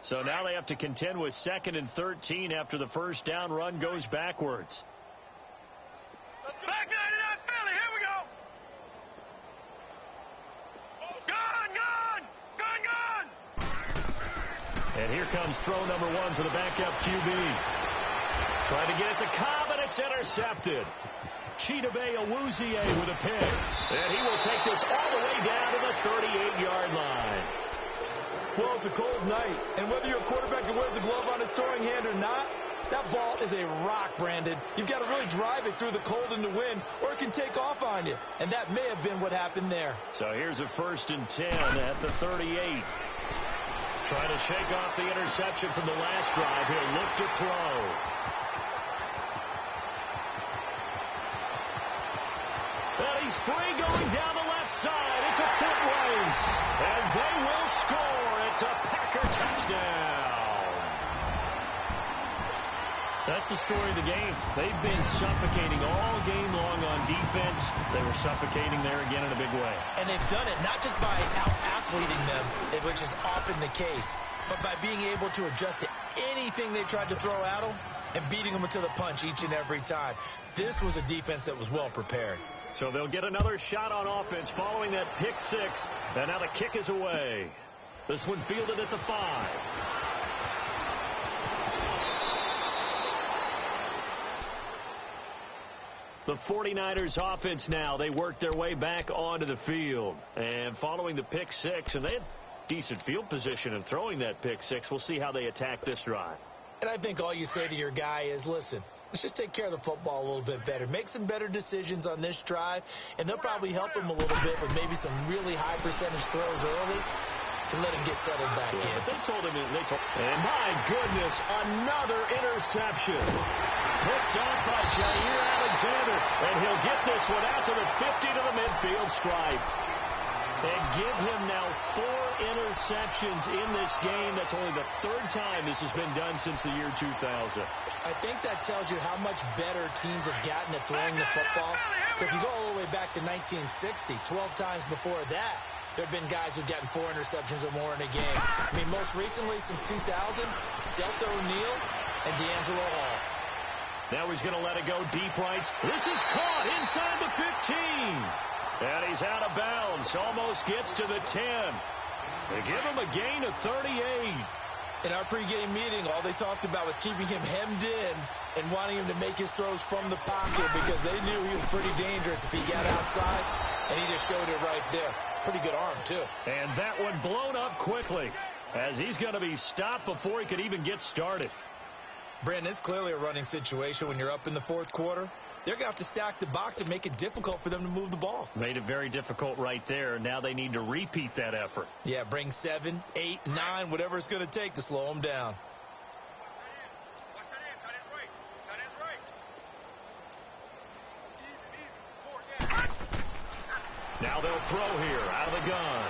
So now they have to contend with 2nd and 13 after the first down run goes backwards. Back 99 Philly, here we go. Gone. And here comes throw number 1 for the backup QB. Trying to get it to Cobb, and it's intercepted. Chidobe Awuzie with a pick. And he will take this all the way down to the 38-yard line. Well, it's a cold night, and whether you're a quarterback that wears a glove on his throwing hand or not, that ball is a rock, Brandon. You've got to really drive it through the cold and the wind, or it can take off on you. And that may have been what happened there. So here's a 1st and 10 at the 38. Trying to shake off the interception from the last drive. He'll look to throw. And he's free going down the left side. It's a foot race. And they will score. It's a Packer touchdown. That's the story of the game. They've been suffocating all game long on defense. They were suffocating there again in a big way. And they've done it not just by out-athleting them, which is often the case, but by being able to adjust to anything they tried to throw at them and beating them to the punch each and every time. This was a defense that was well prepared. So they'll get another shot on offense following that pick 6. And now the kick is away. This one fielded at the 5. The 49ers offense now, they work their way back onto the field. And following the pick 6, and they had decent field position in throwing that pick 6. We'll see how they attack this drive. And I think all you say to your guy is, listen, let's just take care of the football a little bit better. Make some better decisions on this drive, and they'll probably help him a little bit with maybe some really high percentage throws early to let him get settled back in. But they told him, and my goodness, another interception. Picked off by Jair Alexander, and he'll get this one out to the 50 to the midfield stripe. And give him now 4 interceptions in this game. That's only the 3rd time this has been done since the year 2000. I think that tells you how much better teams have gotten at throwing the football. If you go all the way back to 1960, 12 times before that, there have been guys who've gotten 4 interceptions or more in a game. I mean, most recently, since 2000, Delta O'Neal and D'Angelo Hall. Now he's going to let it go deep right. This is caught inside the 15. And he's out of bounds. Almost gets to the 10. They give him a gain of 38. In our pregame meeting, all they talked about was keeping him hemmed in and wanting him to make his throws from the pocket because they knew he was pretty dangerous if he got outside, and he just showed it right there. Pretty good arm, too. And that one blown up quickly as he's going to be stopped before he could even get started. Brandon, it's clearly a running situation when you're up in the 4th quarter. They're going to have to stack the box and make it difficult for them to move the ball. Made it very difficult right there. Now they need to repeat that effort. Yeah, bring 7, 8, 9, whatever it's going to take to slow them down. Watch that end. Tight end's right. Tight end's right. Now they'll throw here out of the gun.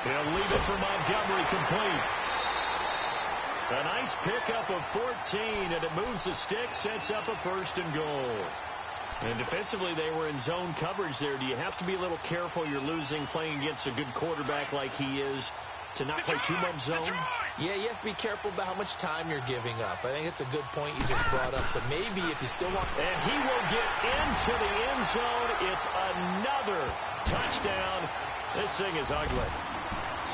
He'll leave it for Montgomery, complete. A nice pickup of 14, and it moves the stick, sets up a 1st and goal. And defensively, they were in zone coverage there. Do you have to be a little careful? You're losing playing against a good quarterback like he is to not play too much zone? Yeah, you have to be careful about how much time you're giving up. I think it's a good point you just brought up. So maybe if you still want... And he will get into the end zone. It's another touchdown. This thing is ugly.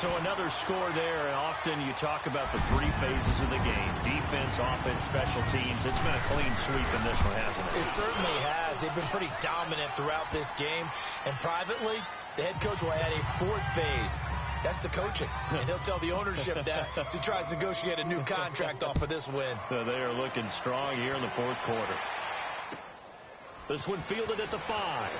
So another score there, and often you talk about the 3 phases of the game. Defense, offense, special teams. It's been a clean sweep in this one, hasn't it? It certainly has. They've been pretty dominant throughout this game. And privately, the head coach will add a 4th phase. That's the coaching. And he'll tell the ownership that as he tries to negotiate a new contract off of this win. So they are looking strong here in the 4th quarter. This one fielded at the 5.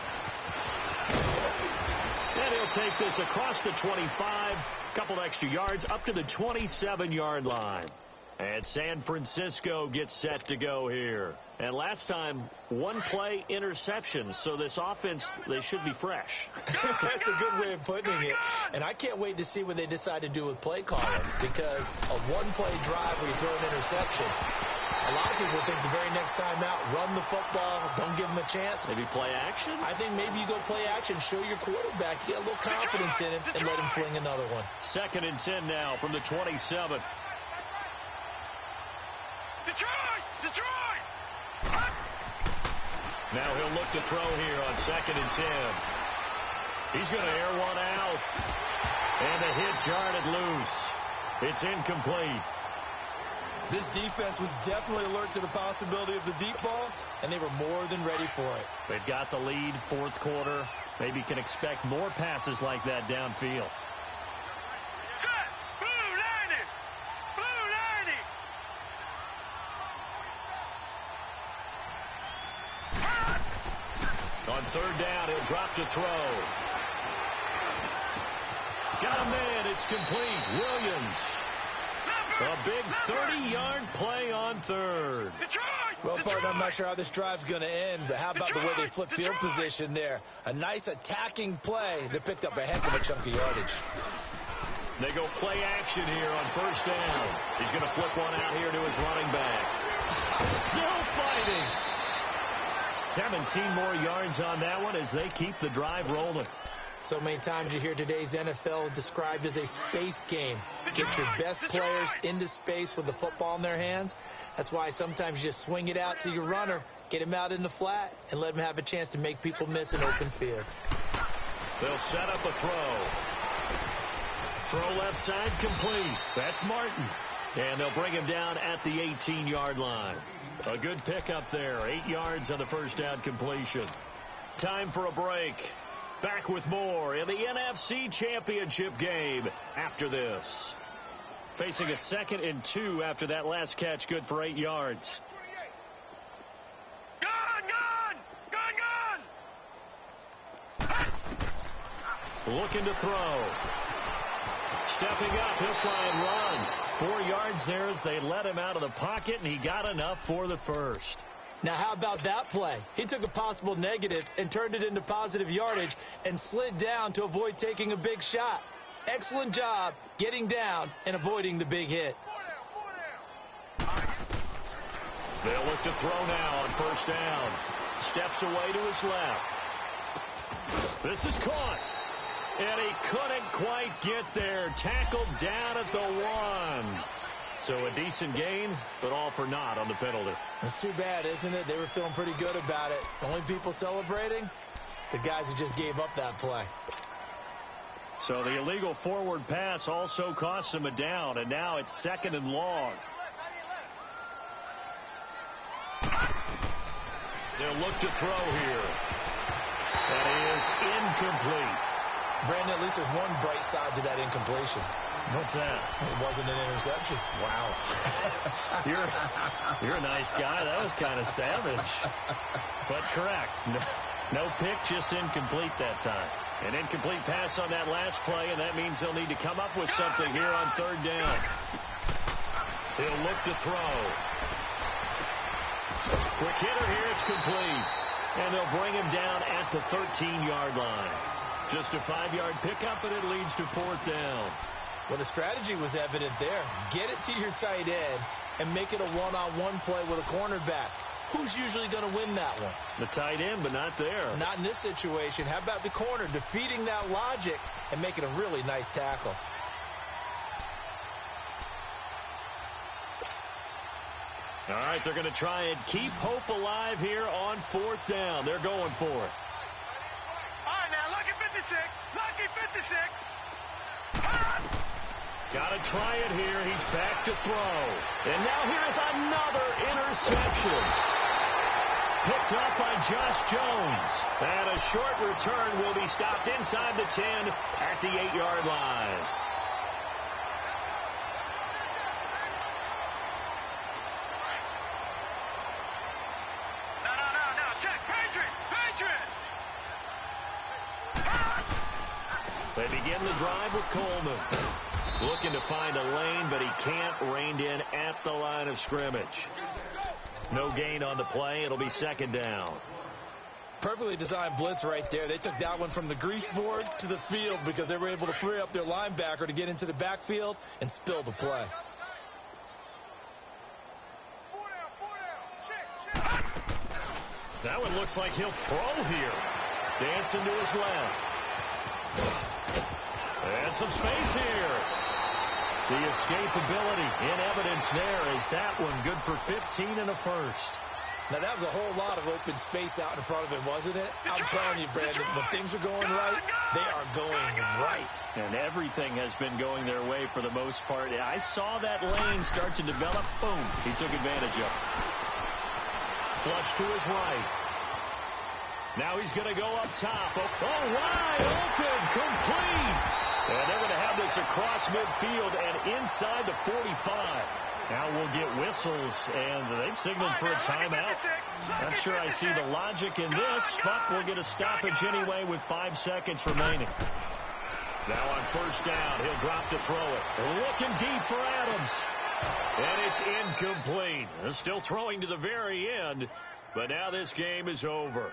And he'll take this across the 25, couple extra yards up to the 27-yard line. And San Francisco gets set to go here. And last time, 1-play interception. So this offense, they should be fresh. That's a good way of putting it. And I can't wait to see what they decide to do with play calling. Because a 1-play drive where you throw an interception, a lot of people think the very next time out, run the football, don't give them a chance. Maybe play action? I think maybe you go play action, show your quarterback, get a little confidence in him, and let him fling another one. 2nd and 10 now from the 27. Detroit! Now he'll look to throw here on 2nd and 10. He's going to air one out. And the hit jarred loose. It's incomplete. This defense was definitely alert to the possibility of the deep ball, and they were more than ready for it. They've got the lead, 4th quarter. Maybe can expect more passes like that downfield. Set! Blue 90! Blue 90! On 3rd down, he'll drop to throw. Got a man. It's complete. Williams. A big 30-yard play on 3rd. Well, partner, I'm not sure how this drive's going to end, but how about the way they flip field position there? A nice attacking play that picked up a heck of a chunk of yardage. They go play action here on 1st down. He's going to flip one out here to his running back. Still fighting. 17 more yards on that one as they keep the drive rolling. So many times you hear today's NFL described as a space game. Get your best players into space with the football in their hands. That's why sometimes you just swing it out to your runner, get him out in the flat, and let him have a chance to make people miss an open field. They'll set up a throw. Throw left side complete. That's Martin. And they'll bring him down at the 18-yard line. A good pickup there. 8 yards on the 1st down completion. Time for a break. Back with more in the NFC Championship game after this. Facing a 2nd and 2 after that last catch, good for 8 yards. Gun! Looking to throw. Stepping up, he'll try and run. 4 yards there as they let him out of the pocket, and he got enough for the 1st. Now, how about that play? He took a possible negative and turned it into positive yardage and slid down to avoid taking a big shot. Excellent job getting down and avoiding the big hit. They'll look to throw now on 1st down. Steps away to his left. This is caught. And he couldn't quite get there. Tackled down at the 1. So a decent gain, but all for naught on the penalty. That's too bad, isn't it? They were feeling pretty good about it. The only people celebrating, the guys who just gave up that play. So the illegal forward pass also cost him a down, and now it's 2nd and long. They'll look to throw here. That is incomplete. Brandon, at least there's one bright side to that incompletion. What's that? It wasn't an interception. Wow. You're a nice guy. That was kind of savage. But correct. No pick, just incomplete that time. An incomplete pass on that last play, and that means they'll need to come up with something here on 3rd down. He'll look to throw. Quick hitter here, it's complete. And they'll bring him down at the 13-yard line. Just a 5-yard pickup, and it leads to 4th down. Well, the strategy was evident there. Get it to your tight end and make it a one-on-one play with a cornerback. Who's usually going to win that one? The tight end, but not there. Not in this situation. How about the corner defeating that logic and making a really nice tackle? All right, they're going to try and keep hope alive here on 4th down. They're going for it. All right, now, lucky 56. Lucky 56. Got to try it here. He's back to throw. And now here is another interception. Picked up by Josh Jones. And a short return will be stopped inside the 10 at the 8-yard line. No. Check. Patriot. They begin the drive with Coleman. Looking to find a lane, but he can't. Reined in at the line of scrimmage. No gain on the play. It'll be 2nd down. Perfectly designed blitz right there. They took that one from the grease board to the field because they were able to free up their linebacker to get into the backfield and spill the play. That one looks like he'll throw here. Dancing to his left. And some space here. The escapability in evidence there is that one good for 15 and a first. Now, that was a whole lot of open space out in front of him, wasn't it? I'm telling you, Brandon, when things are going right, they are going right. And everything has been going their way for the most part. I saw that lane start to develop. Boom. He took advantage of it. Flush to his right. Now he's going to go up top. Oh, wide open. Complete. And they're going to have this across midfield and inside the 45. Now we'll get whistles, and they've signaled for a timeout. Not sure I see the logic in this, but we'll get a stoppage anyway with 5 seconds remaining. Now on 1st down, he'll drop to throw it. Looking deep for Adams. And it's incomplete. Still throwing to the very end, but now this game is over.